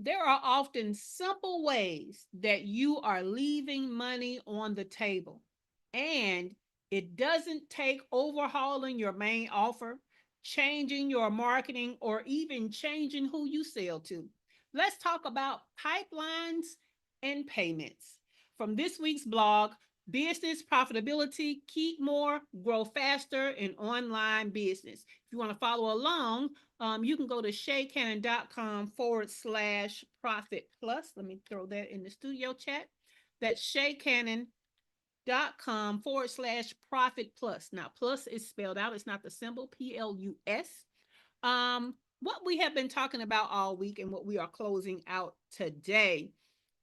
There are often simple ways that you are leaving money on the table. And it doesn't take overhauling your main offer, changing your marketing, or even changing who you sell to. Let's talk about pipelines and payments. From this week's blog, Business Profitability, Keep More, Grow Faster in Online Business. If you want to follow along, you can go to shaycannon.com/profit plus. Let me throw that in the studio chat. That's shaycannon.com/profit plus. Now, plus is spelled out, it's not the symbol PLUS. What we have been talking about all week and what we are closing out today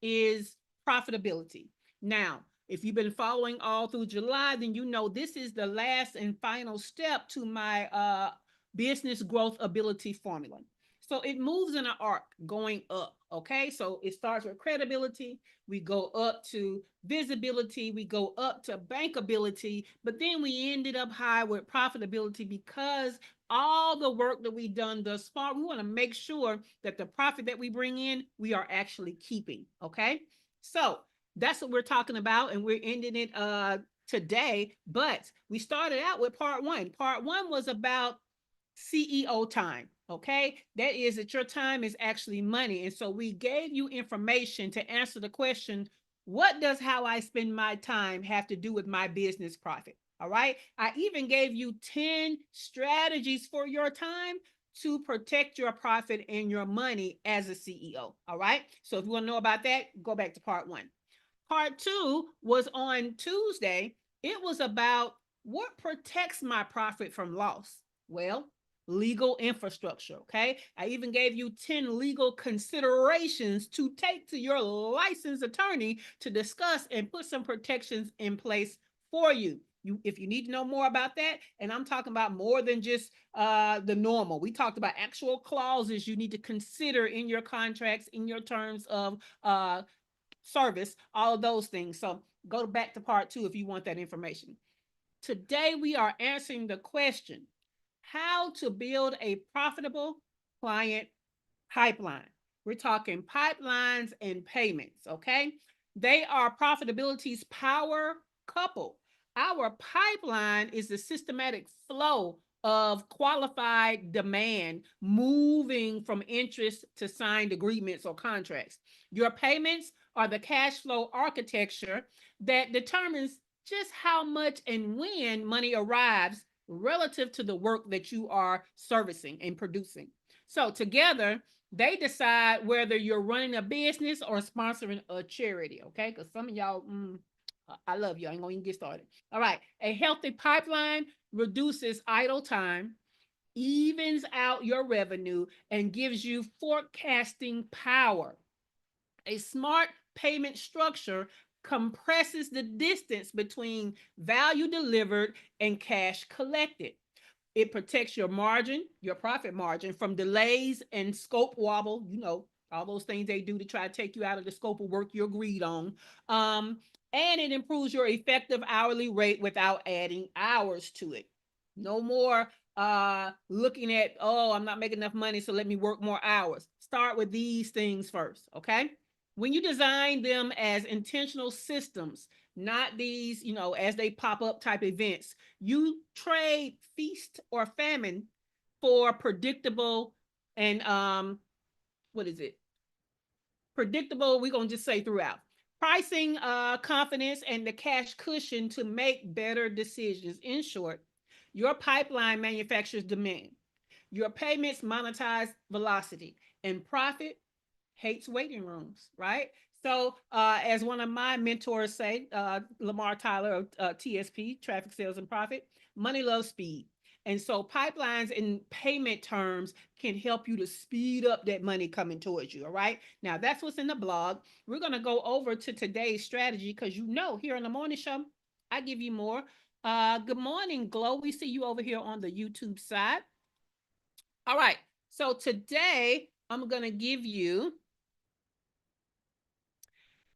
is profitability. Now, if you've been following all through July, then you know this is the last and final step to my business growth ability formula. So it moves in an arc going up. Okay. So it starts with credibility. We go up to visibility. We go up to bankability. But then we ended up high with profitability because all the work that we've done thus far, we want to make sure that the profit that we bring in, we are actually keeping. Okay. So that's what we're talking about. And we're ending it today. But we started out with part one. Part one was about CEO time. Okay, that is that your time is actually money. And so we gave you information to answer the question, what does how I spend my time have to do with my business profit? All right, I even gave you 10 strategies for your time to protect your profit and your money as a CEO. All right, so if you want to know about that, go back to part one. Part two was on Tuesday. It was about what protects my profit from loss. Well, legal infrastructure. Okay. I even gave you 10 legal considerations to take to your licensed attorney to discuss and put some protections in place for you. If you need to know more about that, and I'm talking about more than just the normal, we talked about actual clauses you need to consider in your contracts, in your terms of service, all of those things. So go back to part two if you want that information. Today, we are answering the question, how to build a profitable client pipeline. We're talking pipelines and payments, okay? They are profitability's power couple. Our pipeline is the systematic flow of qualified demand moving from interest to signed agreements or contracts. Your payments are the cash flow architecture that determines just how much and when money arrives relative to the work that you are servicing and producing. So together, they decide whether you're running a business or sponsoring a charity, okay? Because some of y'all, I love you. I ain't gonna even get started. All right. A healthy pipeline reduces idle time, evens out your revenue, and gives you forecasting power. A smart payment structure compresses the distance between value delivered and cash collected. It protects your margin, your profit margin, from delays and scope wobble. You know, all those things they do to try to take you out of the scope of work you agreed on. And it improves your effective hourly rate without adding hours to it. No more looking at, oh, I'm not making enough money, so let me work more hours. Start with these things first, okay? When you design them as intentional systems, not these, as they pop up type events, you trade feast or famine for predictable and what is it? Predictable, we're gonna just say throughout. Pricing confidence and the cash cushion to make better decisions. In short, your pipeline manufactures demand. Your payments monetize velocity, and profit hates waiting rooms, right? So, as one of my mentors say, Lamar Tyler of TSP, Traffic Sales and Profit, money loves speed. And so, pipelines in payment terms can help you to speed up that money coming towards you. All right. Now, that's what's in the blog. We're going to go over to today's strategy because here on the morning show, I give you more. Good morning, Glow. We see you over here on the YouTube side. All right. So, today, I'm going to give you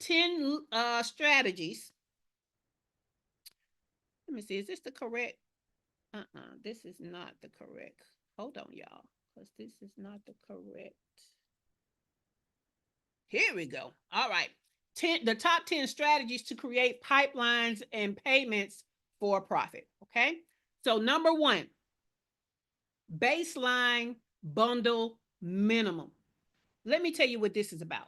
10 strategies. Let me see, is this the correct? This is not the correct. Hold on, y'all, because this is not the correct. Here we go. All right. The top 10 strategies to create pipelines and payments for profit. Okay. So, number one, baseline bundle minimum. Let me tell you what this is about.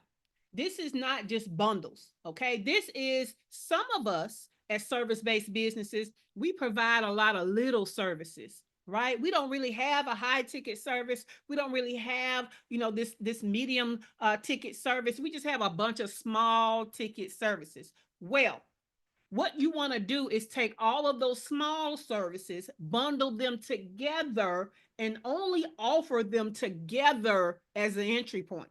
This is not just bundles, okay? This is some of us as service-based businesses, we provide a lot of little services, right? We don't really have a high ticket service. We don't really have, this medium ticket service. We just have a bunch of small ticket services. Well, what you want to do is take all of those small services, bundle them together, and only offer them together as an entry point.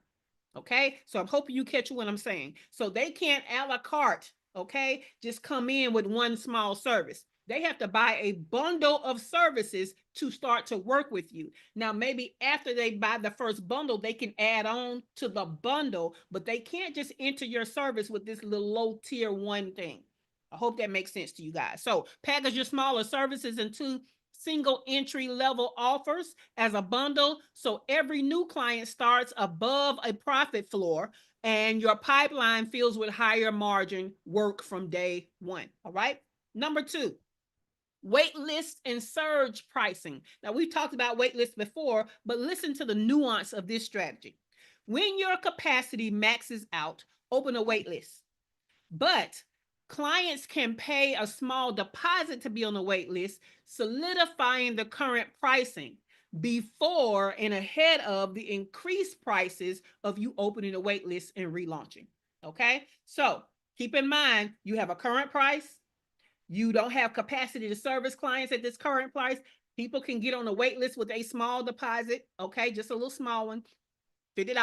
Okay, so I'm hoping you catch what I'm saying. So they can't a la carte, okay, just come in with one small service. They have to buy a bundle of services to start to work with you. Now, maybe after they buy the first bundle, they can add on to the bundle, but they can't just enter your service with this little low tier one thing. I hope that makes sense to you guys. So package your smaller services into single entry level offers as a bundle. So every new client starts above a profit floor and your pipeline fills with higher margin work from day one. All right. Number two, wait list and surge pricing. Now, we've talked about wait lists before, but listen to the nuance of this strategy. When your capacity maxes out, open a wait list. But clients can pay a small deposit to be on the wait list, solidifying the current pricing before and ahead of the increased prices of you opening a wait list and relaunching. Okay, so keep in mind you have a current price. You don't have capacity to service clients at this current price. People can get on a wait list with a small deposit, okay, just a little small one, $50,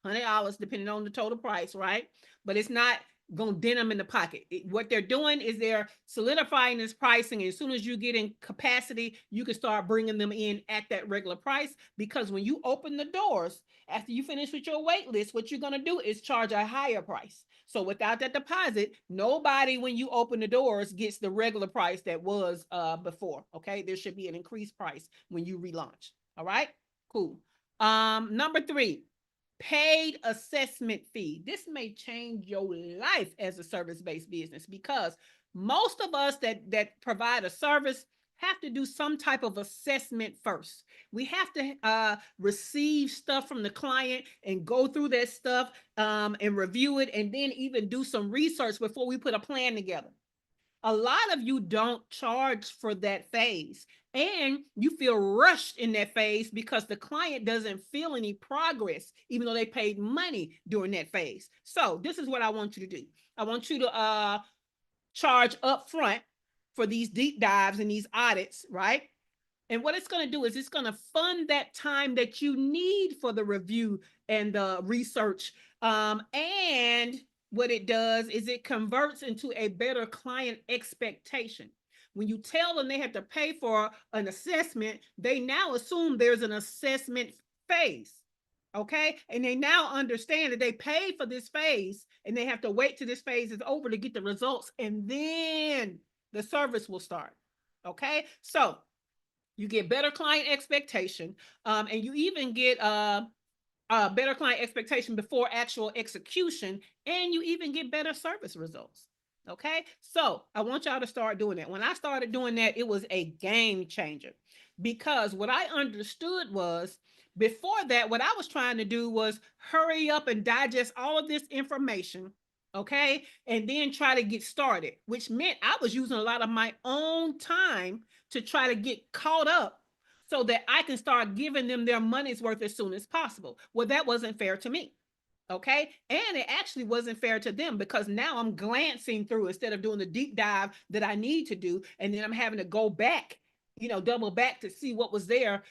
$100, depending on the total price, right? But it's not going to dent them in the pocket. What they're doing is they're solidifying this pricing. And as soon as you get in capacity, you can start bringing them in at that regular price. Because when you open the doors, after you finish with your wait list, what you're going to do is charge a higher price. So without that deposit, nobody, when you open the doors, gets the regular price that was before. Okay, there should be an increased price when you relaunch. All right, cool. Number three, paid assessment fee. This may change your life as a service-based business because most of us that provide a service have to do some type of assessment first. We have to receive stuff from the client and go through that stuff and review it, and then even do some research before we put a plan together. A lot of you don't charge for that phase, and you feel rushed in that phase because the client doesn't feel any progress, even though they paid money during that phase. So this is what I want you to do. I want you to charge up front for these deep dives and these audits, right? And what it's going to do is it's going to fund that time that you need for the review and the research. And what it does is it converts into a better client expectation. When you tell them they have to pay for an assessment, they now assume there's an assessment phase. Okay. And they now understand that they paid for this phase and they have to wait till this phase is over to get the results. And then the service will start. Okay. So you get better client expectation, and you even get better client expectation before actual execution, and you even get better service results. Okay, so I want y'all to start doing that. When I started doing that, it was a game changer because what I understood was before that, what I was trying to do was hurry up and digest all of this information. Okay, and then try to get started, which meant I was using a lot of my own time to try to get caught up so that I can start giving them their money's worth as soon as possible. Well, that wasn't fair to me. Okay. And it actually wasn't fair to them because now I'm glancing through instead of doing the deep dive that I need to do. And then I'm having to go back, double back to see what was there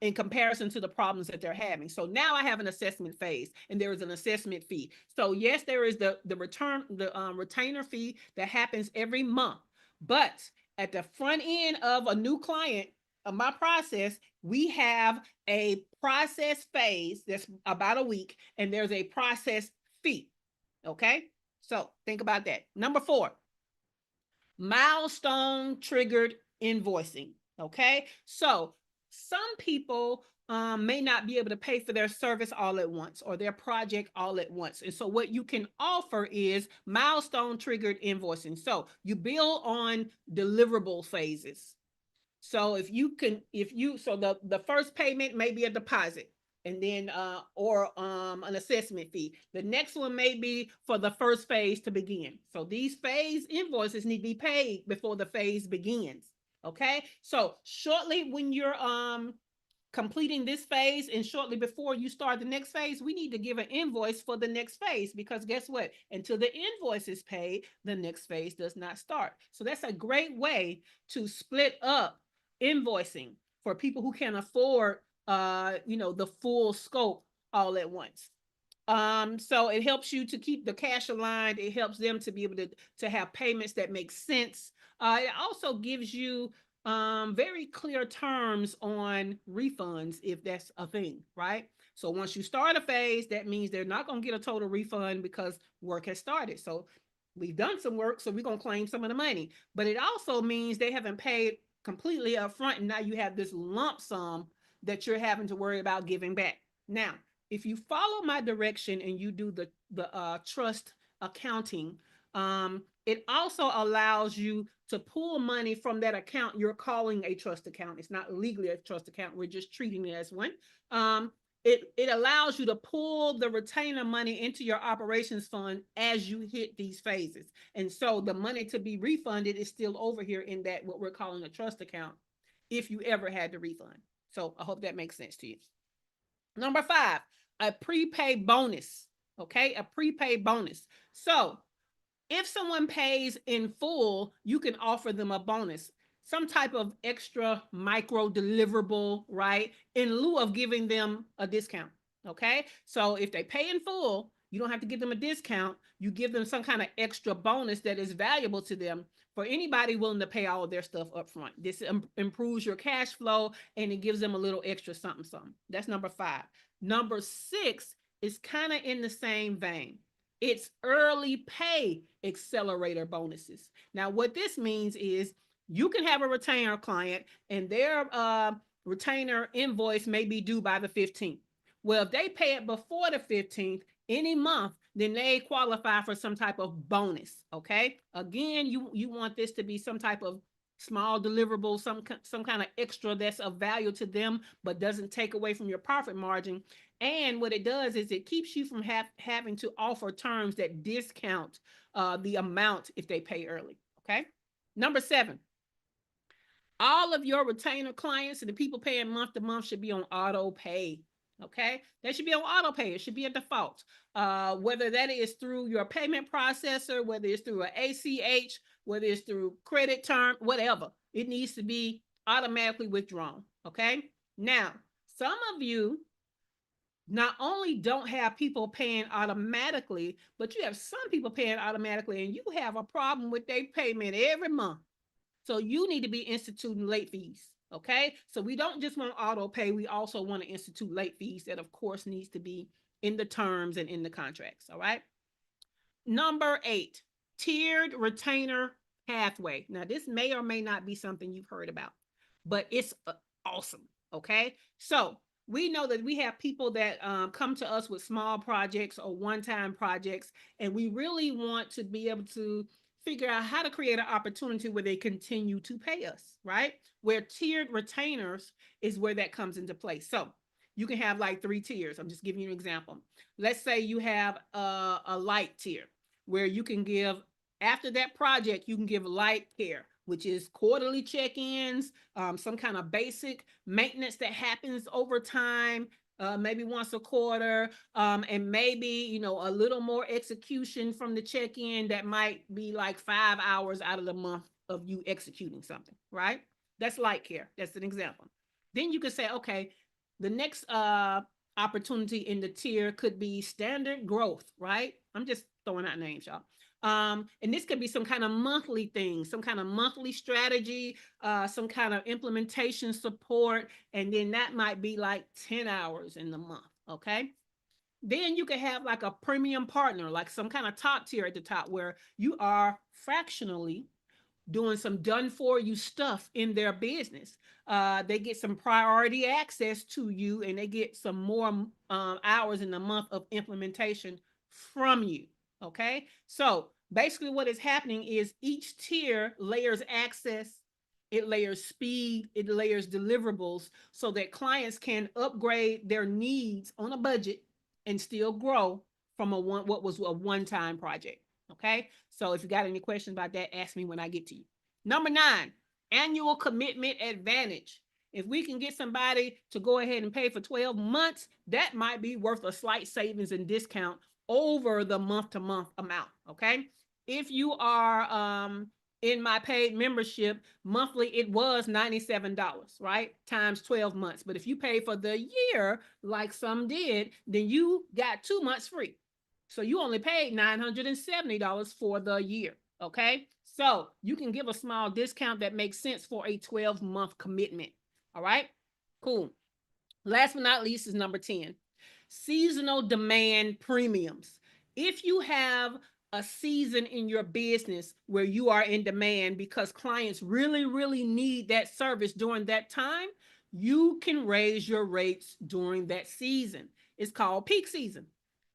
in comparison to the problems that they're having. So now I have an assessment phase and there is an assessment fee. So yes, there is the retainer fee that happens every month. But at the front end of a new client, of my process, we have a process phase that's about a week, and there's a process fee. Okay, so think about that. Number 4, milestone triggered invoicing. Okay, so some people may not be able to pay for their service all at once or their project all at once. And so what you can offer is milestone triggered invoicing. So you bill on deliverable phases. So the first payment may be a deposit, and then or an assessment fee. The next one may be for the first phase to begin. So these phase invoices need to be paid before the phase begins. Okay, so shortly when you're completing this phase and shortly before you start the next phase, we need to give an invoice for the next phase, because guess what? Until the invoice is paid, the next phase does not start. So that's a great way to split up invoicing for people who can afford the full scope all at once. So it helps you to keep the cash aligned. It helps them to be able to have payments that make sense. It also gives you very clear terms on refunds, if that's a thing, right? So once you start a phase, that means they're not going to get a total refund because work has started. So we've done some work, so we're going to claim some of the money. But it also means they haven't paid completely up front, and now you have this lump sum that you're having to worry about giving back. Now, if you follow my direction and you do the trust accounting, it also allows you to pull money from that account you're calling a trust account. It's not legally a trust account. We're just treating it as one. It allows you to pull the retainer money into your operations fund as you hit these phases. And so the money to be refunded is still over here in that what we're calling a trust account if you ever had to refund. So I hope that makes sense to you. Number 5, a prepaid bonus. Okay, a prepaid bonus. So if someone pays in full, you can offer them a bonus, some type of extra micro deliverable, right? In lieu of giving them a discount. Okay. So if they pay in full, you don't have to give them a discount. You give them some kind of extra bonus that is valuable to them. For anybody willing to pay all of their stuff up front, this improves your cash flow and it gives them a little extra something, something. That's number 5. Number 6 is kind of in the same vein. It's early pay accelerator bonuses. Now, what this means is you can have a retainer client and their retainer invoice may be due by the 15th. Well, if they pay it before the 15th, any month, then they qualify for some type of bonus. Okay. Again, you want this to be some type of small deliverable, some kind of extra that's of value to them, but doesn't take away from your profit margin. And what it does is it keeps you from having to offer terms that discount the amount if they pay early. Okay. Number 7, all of your retainer clients and the people paying month to month should be on auto pay. Okay, they should be on auto pay. It should be a default. Whether that is through your payment processor, whether it's through an ACH, whether it's through credit term, whatever, it needs to be automatically withdrawn. Okay. Now, some of you not only don't have people paying automatically, but you have some people paying automatically, and you have a problem with their payment every month. So you need to be instituting late fees. Okay. So we don't just want auto pay. We also want to institute late fees that, of course, needs to be in the terms and in the contracts. All right. Number 8, tiered retainer pathway. Now, this may or may not be something you've heard about, but it's awesome. Okay. So we know that we have people that come to us with small projects or one-time projects, and we really want to be able to figure out how to create an opportunity where they continue to pay us, right? Where tiered retainers is where that comes into play. So you can have like 3 tiers. I'm just giving you an example. Let's say you have a light tier where you can give, after that project, you can give light care, which is quarterly check-ins, some kind of basic maintenance that happens over time, maybe once a quarter, and maybe, a little more execution from the check-in that might be like 5 hours out of the month of you executing something, right? That's light care. That's an example. Then you could say, okay, the next opportunity in the tier could be standard growth, right? I'm just throwing out names, y'all. And this could be some kind of monthly thing, some kind of monthly strategy, some kind of implementation support, and then that might be like 10 hours in the month. Okay. Then you could have like a premium partner, like some kind of top tier at the top where you are fractionally doing some done for you stuff in their business. They get some priority access to you, and they get some more hours in the month of implementation from you. Okay. So basically, what is happening is each tier layers access, it layers speed, it layers deliverables so that clients can upgrade their needs on a budget and still grow from what was a one-time project. Okay. So if you got any questions about that, ask me when I get to you. Number 9, annual commitment advantage. If we can get somebody to go ahead and pay for 12 months, that might be worth a slight savings and discount over the month to month amount. Okay. If you are in my paid membership, monthly it was $97, right? Times 12 months. But if you pay for the year, like some did, then you got 2 months free. So you only paid $970 for the year. Okay. So you can give a small discount that makes sense for a 12-month commitment. All right. Cool. Last but not least is number 10, seasonal demand premiums. If you have a season in your business where you are in demand because clients really, really need that service during that time, you can raise your rates during that season. It's called peak season.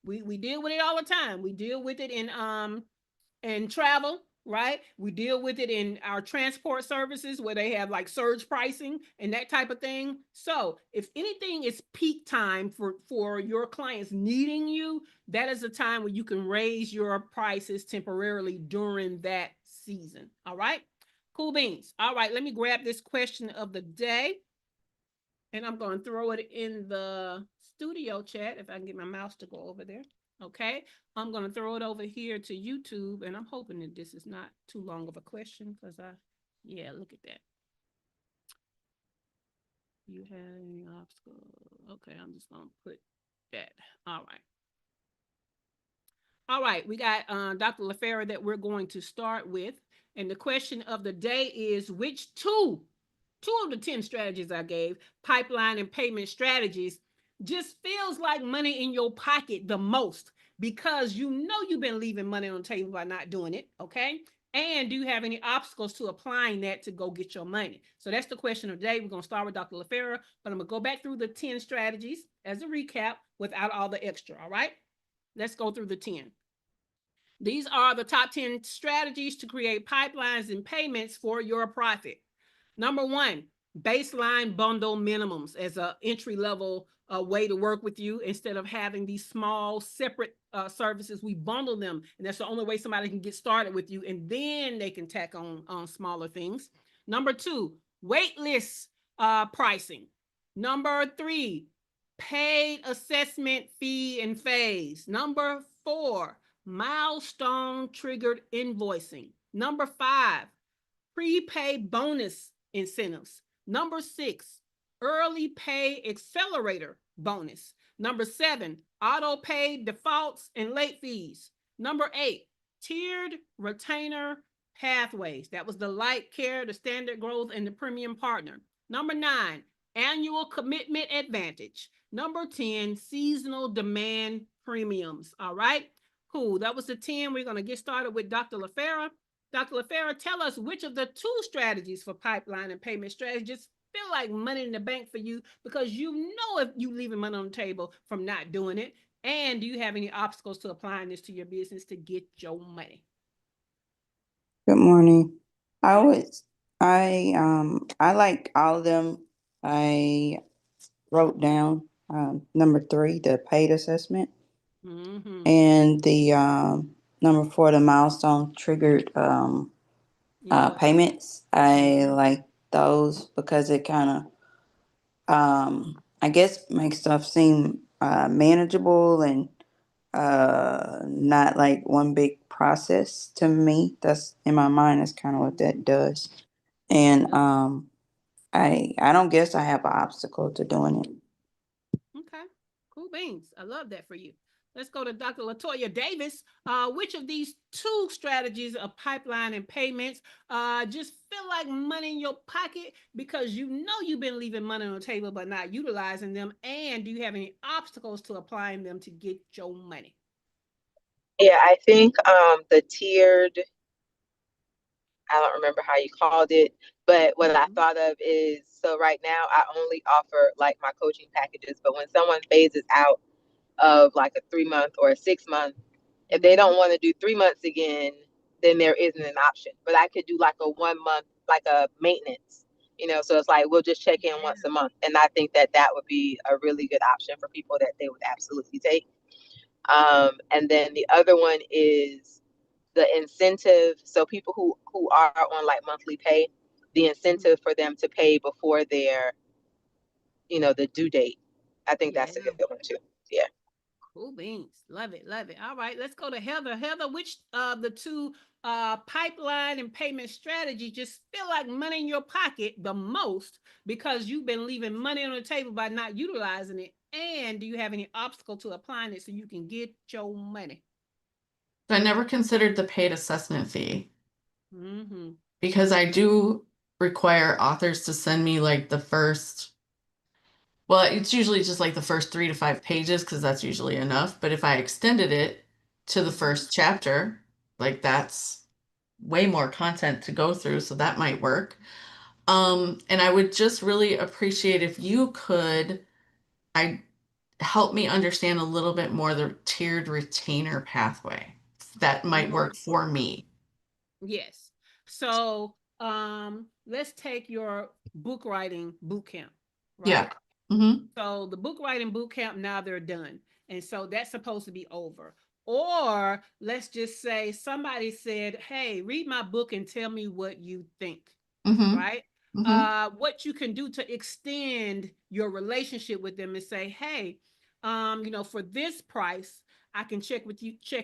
We deal with it all the time. We deal with it in travel, right? We deal with it in our transport services where they have like surge pricing and that type of thing. So if anything is peak time for your clients needing you, that is a time where you can raise your prices temporarily during that season. All right. Cool beans. All right. Let me grab this question of the day and I'm going to throw it in the studio chat if I can get my mouse to go over there. Okay, I'm going to throw it over here to YouTube, and I'm hoping that this is not too long of a question because yeah, look at that. You had any obstacle? Okay, I'm just going to put that. All right. All right, we got Dr. LaFera that we're going to start with. And the question of the day is which two of the 10 strategies I gave, pipeline and payment strategies, just feels like money in your pocket the most because you know you've been leaving money on the table by not doing it, okay? And do you have any obstacles to applying that to go get your money? So that's the question of the day. We're going to start with Dr. LaFera, but I'm going to go back through the 10 strategies as a recap without all the extra, all right? Let's go through the 10. These are the top 10 strategies to create pipelines and payments for your profit. Number 1, baseline bundle minimums as an entry level way to work with you. Instead of having these small separate services, we bundle them, and that's the only way somebody can get started with you, and then they can tack on smaller things. Number 2, wait list pricing. Number 3, paid assessment fee and phase. Number 4, milestone triggered invoicing. Number 5, prepay bonus incentives. Number 6, early pay accelerator bonus. Number 7, auto pay defaults and late fees. Number 8, tiered retainer pathways. That was the light care, the standard growth, and the premium partner. Number 9, annual commitment advantage. Number 10, seasonal demand premiums. All right. Cool. That was the 10. We're going to get started with Dr. LaFera. Dr. LaFera, tell us which of the 2 strategies for pipeline and payment strategies feel like money in the bank for you because you know if you leaving money on the table from not doing it. And do you have any obstacles to applying this to your business to get your money? Good morning. I like all of them. I wrote down number 3, the paid assessment, and the number 4, the milestone triggered payments. I like those because it kind of I guess makes stuff seem manageable and not like one big process to me. That's in my mind. That's kind of what that does. And I don't guess I have an obstacle to doing it. Okay, cool beans. I love that for you. Let's go to Dr. Latoya Davis. Which of these 2 strategies of pipeline and payments just feel like money in your pocket because you know you've been leaving money on the table but not utilizing them? And do you have any obstacles to applying them to get your money? Yeah, I think the tiered I don't remember how you called it, but what I Mhm. thought of is, so right now I only offer like my coaching packages, but when someone phases out of like a 3 month or a 6 month, if they Mhm. don't want to do 3 months again, then there isn't an option. But I could do like a 1 month, like a maintenance, so it's like we'll just check in Yeah. once a month. And I think that that would be a really good option for people that they would absolutely take. And then the other one is the incentive. So people who are on like monthly pay, the Mhm. incentive for them to pay before their, the due date. I think that's a Yeah. good one too. Yeah. Cool beans. Love it. Love it. All right. Let's go to Heather. Heather, which the two pipeline and payment strategy just feel like money in your pocket the most because you've been leaving money on the table by not utilizing it? And do you have any obstacle to applying it so you can get your money? So I never considered the paid assessment fee Mm-hmm. because I do require authors to send me like the first, well, it's usually just like the first 3 to 5 pages because that's usually enough. But if I extended it to the Mm-hmm. first chapter, like that's way more content to go through. So that might work. And I would just really appreciate if you could, I help me understand a little bit more the tiered retainer pathway. That might Mm-hmm. work for me. Yes. So let's take your book writing boot camp, Yeah. right? Mm-hmm. So the book writing boot camp, now they're done. And so that's supposed to be over. Or let's just say somebody said, hey, read my book and tell me what you think, Mm-hmm. right? Mm-hmm. What you can do to extend your relationship with them and say, hey, for this price, I can check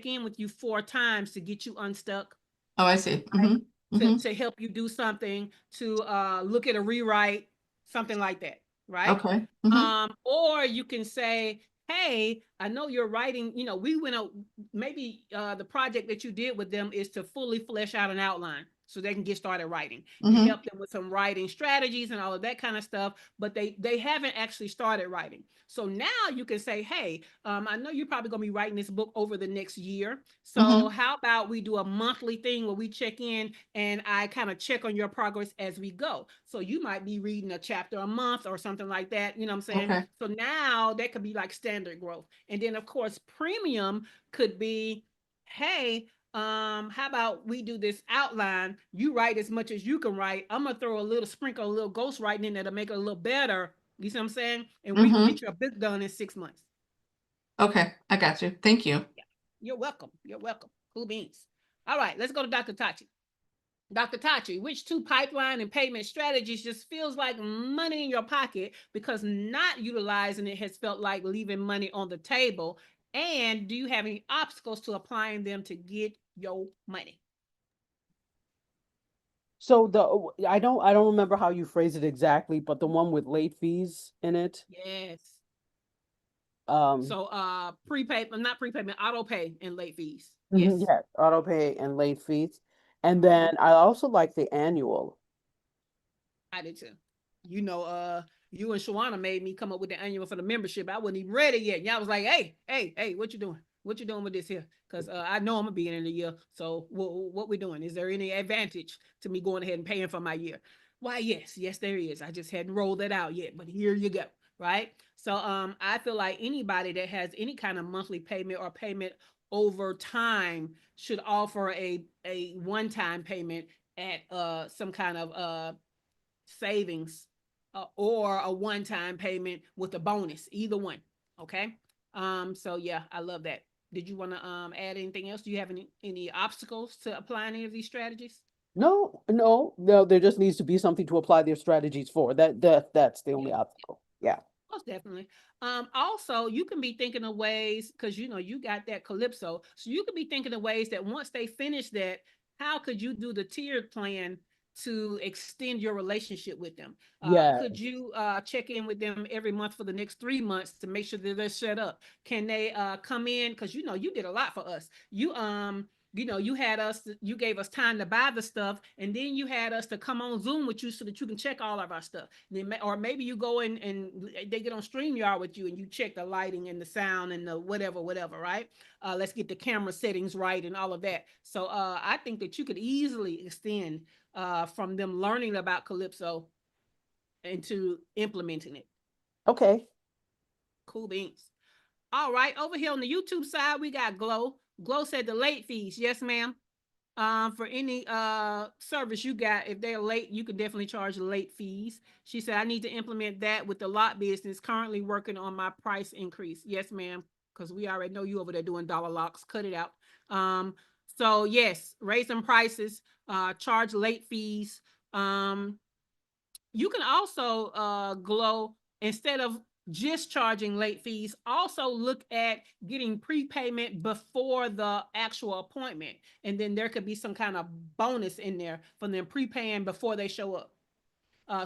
in with you 4 times to get you unstuck, Oh, I see. right? Mm-hmm. To Mm-hmm. to help you do something, to look at a rewrite, something like that, right? Okay. Mm-hmm. Or you can say, hey, I know you're writing, we went out, maybe the project that you did with them is to fully flesh out an outline so they can get started writing. You Mm-hmm. help them with some writing strategies and all of that kind of stuff, but they haven't actually started writing. So now you can say, hey, I know you're probably going to be writing this book over the next year. So Mm-hmm. how about we do a monthly thing where we check in and I kind of check on your progress as we go. So you might be reading a chapter a month or something like that. You know what I'm saying? Okay. So now that could be like standard growth. And then of course, premium could be, hey, how about we do this outline? You write as much as you can write. I'm gonna throw a little sprinkle, a little ghost writing in there to make it a little better. You see what I'm saying? And we can Mm-hmm. get your book done in 6 months. Okay. I got you. Thank you. Yeah. You're welcome. You're welcome. Cool beans. All right, let's go to Dr. Tachi. Dr. Tachi, which two pipeline and payment strategies just feels like money in your pocket because not utilizing it has felt like leaving money on the table? And do you have any obstacles to applying them to get your money? So I don't remember how you phrased it exactly, but the one with late fees in it. Yes. Um, So prepayment, not prepayment, auto pay and late fees. mhm, Yes. yeah, auto pay and late fees. And Mm-hmm. then I also like the annual. I did too. You know, you and Shawana made me come up with the annual for the membership. I wasn't even ready yet. Y'all was like, hey, hey, hey, what you doing? What you doing with this here? Because I know I'm gonna be in the year. So what we doing? Is there any advantage to me going ahead and paying for my year? Why, yes, yes, there is. I just hadn't rolled that out yet, but here you go. Right. So I feel like anybody that has any kind of monthly payment or payment over time should offer a one-time payment at some kind of savings or a one-time payment with a bonus, either one. Okay. So yeah, I love that. Did you want to add anything else? Do you have any obstacles to applying any of these strategies? No, no, no, there just needs to be something to apply their strategies for. That's the only Yeah, obstacle. Yeah. most definitely. Also, you can be thinking of ways because you got that calypso, so you could be thinking of ways that once they finish that, how could you do the tiered plan to extend your relationship with them? Yeah. Could you check in with them every month for the next 3 months to make sure that they're set up? Can they come in because you did a lot for us? you had us, you gave us time to buy the stuff, and then you had us to come on Zoom with you so that you can check all of our stuff. Or maybe you go in and they get on StreamYard with you and you check the lighting and the sound and the whatever, right? Let's get the camera settings right and all of that. So I think that you could easily extend from them learning about Calypso into implementing it. Okay. Cool beans. All right, over here on the YouTube side, we got Glow. Glow said the late fees. Yes, ma'am. For any service you got, if they're late, you can definitely charge late fees. She said, I need to implement that with the lot business. Currently working on my price increase. Yes, ma'am. Because we already know you over there doing dollar locks. Cut it out. So yes, raising prices, charge late fees. You can also Glow, instead of just charging late fees, also look at getting prepayment before the actual appointment. And then there could be some kind of bonus in there from them prepaying before they show up.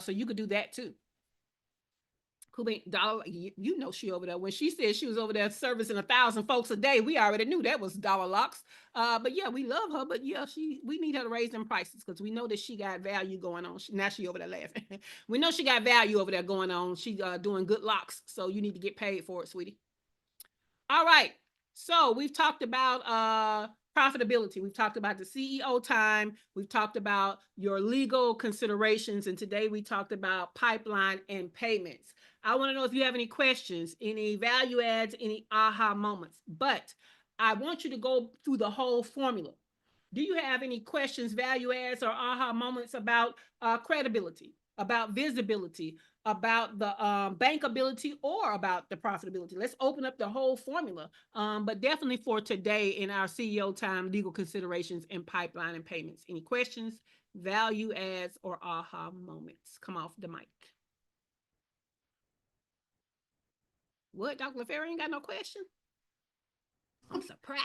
So you could do that too. Cool. Dollar, you know, she over there. When she said she was over there servicing 1,000 folks a day, we already knew that was dollar locks. But yeah, we love her. But yeah, we need her to raise them prices because we know that she got value going on. Now she over there laughing. We know she got value over there going on. She doing good locks. So you need to get paid for it, sweetie. All right. So we've talked about profitability. We've talked about the CEO time. We've talked about your legal considerations. And today we talked about pipeline and payments. I want to know if you have any questions, any value adds, any aha moments. But I want you to go through the whole formula. Do you have any questions, value adds, or aha moments about credibility, about visibility, about the bankability, or about the profitability? Let's open up the whole formula. But definitely for today in our CEO time, legal considerations, and pipeline and payments. Any questions, value adds, or aha moments? Come off the mic. What, Dr. LaFerre ain't got no question? I'm surprised.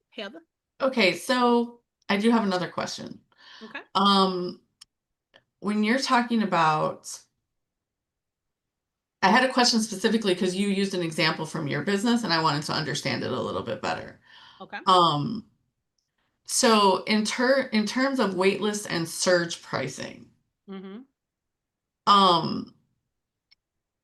Heather? Okay, so I do have another question. Okay. When you're talking about, I had a question specifically because you used an example from your business and I wanted to understand it a little bit better. Okay. So in terms of waitlist and surge pricing, Mm-hmm.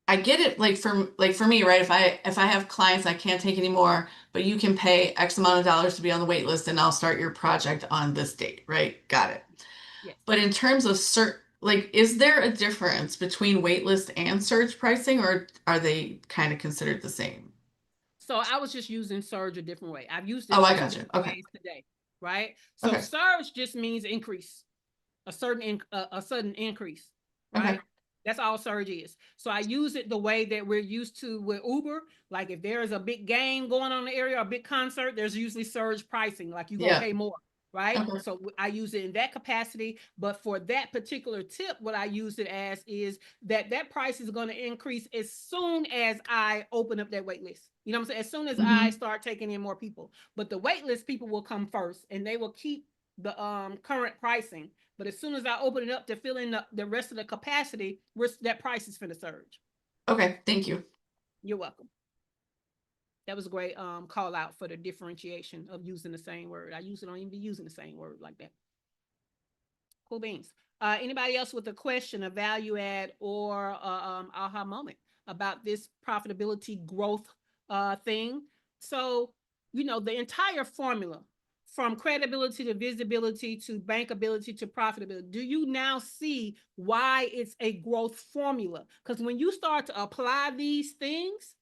I get it, like for me, right? If I have clients I can't take anymore, but you can pay X amount of dollars to be on the wait list and I'll start your project on this date, right? Got it. Yes. But in terms of is there a difference between waitlist and surge pricing, or are they kind of considered the same? So I was just using surge a different way. I've used it Oh, I two got you. different Okay. ways today, right? So Okay. surge just means increase, a sudden increase, right? Okay. That's all surge is. So I use it the way that we're used to with Uber. Like if there is a big game going on in the area, or a big concert, there's usually surge pricing. Like you gonna Yeah. pay more, right? Okay. So I use it in that capacity. But for that particular tip, what I use it as is that price is going to increase as soon as I open up that wait list. You know what I'm saying? As soon as I start taking in more people. But the wait list people will come first, and they will keep the current pricing. But as soon as I open it up to fill in the rest of the capacity, that price is finna surge. Okay. Thank you. You're welcome. That was a great call out for the differentiation of using the same word. I usually don't even be using the same word like that. Cool beans. Anybody else with a question, a value add, or aha moment about this profitability growth thing? So, the entire formula from credibility to visibility to bankability to profitability, do you now see why it's a growth formula? Because when you start to apply these things,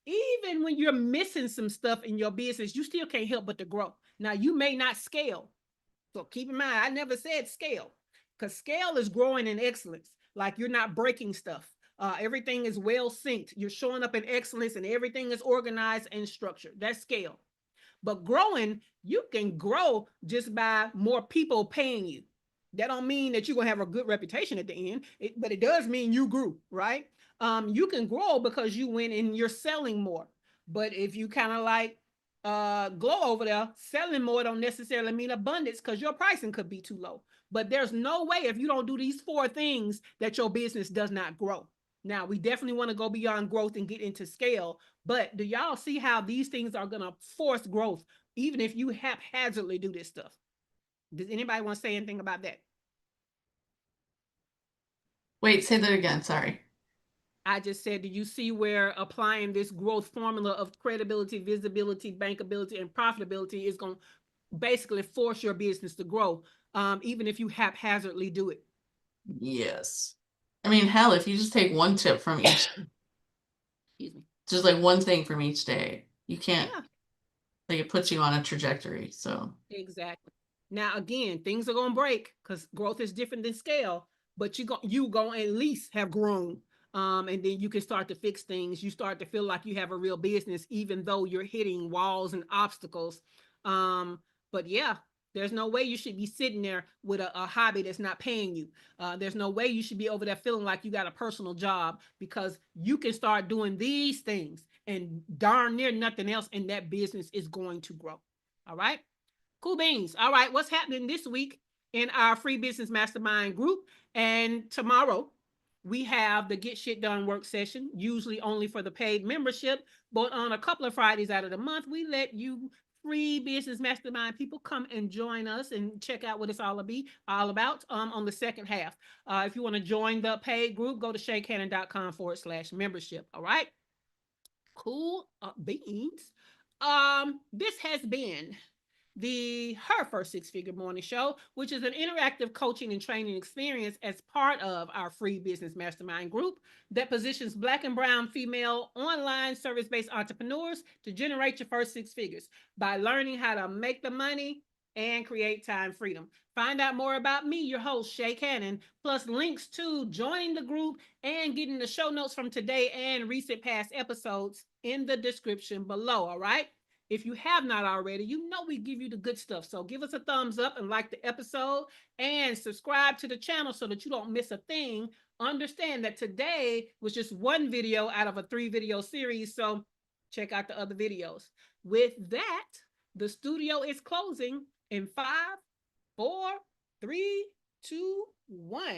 even when you're missing some stuff in your business, you still can't help but to grow. Now, you may not scale. So keep in mind, I never said scale, because scale is growing in excellence. Like you're not breaking stuff. Everything is well synced. You're showing up in excellence and everything is organized and structured. That's scale. But growing, you can grow just by more people paying you. That don't mean that you're going to have a good reputation at the end, but it does mean you grew, right? You can grow because you went and you're selling more. But if you kind of like Glow over there, selling more don't necessarily mean abundance because your pricing could be too low. But there's no way if you don't do these 4 things that your business does not grow. Now, we definitely want to go beyond growth and get into scale, But do y'all see how these things are going to force growth, even if you haphazardly do this stuff? Does anybody want to say anything about that? Wait, say that again. Sorry. I just said, do you see where applying this growth formula of credibility, visibility, bankability, and profitability is going to basically force your business to grow, even if you haphazardly do it? Yes. I mean, hell, if you just take one tip from each, Excuse me. just like one thing from each day, you can't, Yeah, like, it puts you on a trajectory. So, exactly. Now, again, things are gonna break because growth is different than scale, but you gonna at least have grown. And then you can start to fix things. You start to feel like you have a real business, even though you're hitting walls and obstacles. But yeah, there's no way you should be sitting there with a hobby that's not paying you. There's no way you should be over there feeling like you got a personal job, because you can start doing these things and darn near nothing else, and that business is going to grow. All right. Cool beans. All right. What's happening this week in our free business mastermind group? And tomorrow we have the Get Shit Done work session, usually only for the paid membership. But on a couple of Fridays out of the month, we let you free business mastermind people come and join us and check out what it's all about on the second half. If you want to join the paid group, go to shakehannon.com/membership. All right. Cool beans. This has been her first six-figure morning show, which is an interactive coaching and training experience as part of our free business mastermind group that positions Black and brown female online service-based entrepreneurs to generate your first six figures by learning how to make the money and create time freedom. Find out more about me, your host, Shay Cannon, plus links to joining the group and getting the show notes from today and recent past episodes in the description below. All right. If you have not already, you know we give you the good stuff. So give us a thumbs up and like the episode and subscribe to the channel so that you don't miss a thing. Understand that today was just one video out of a 3-video series. So check out the other videos. With that, the studio is closing in 5, 4, 3, 2, 1.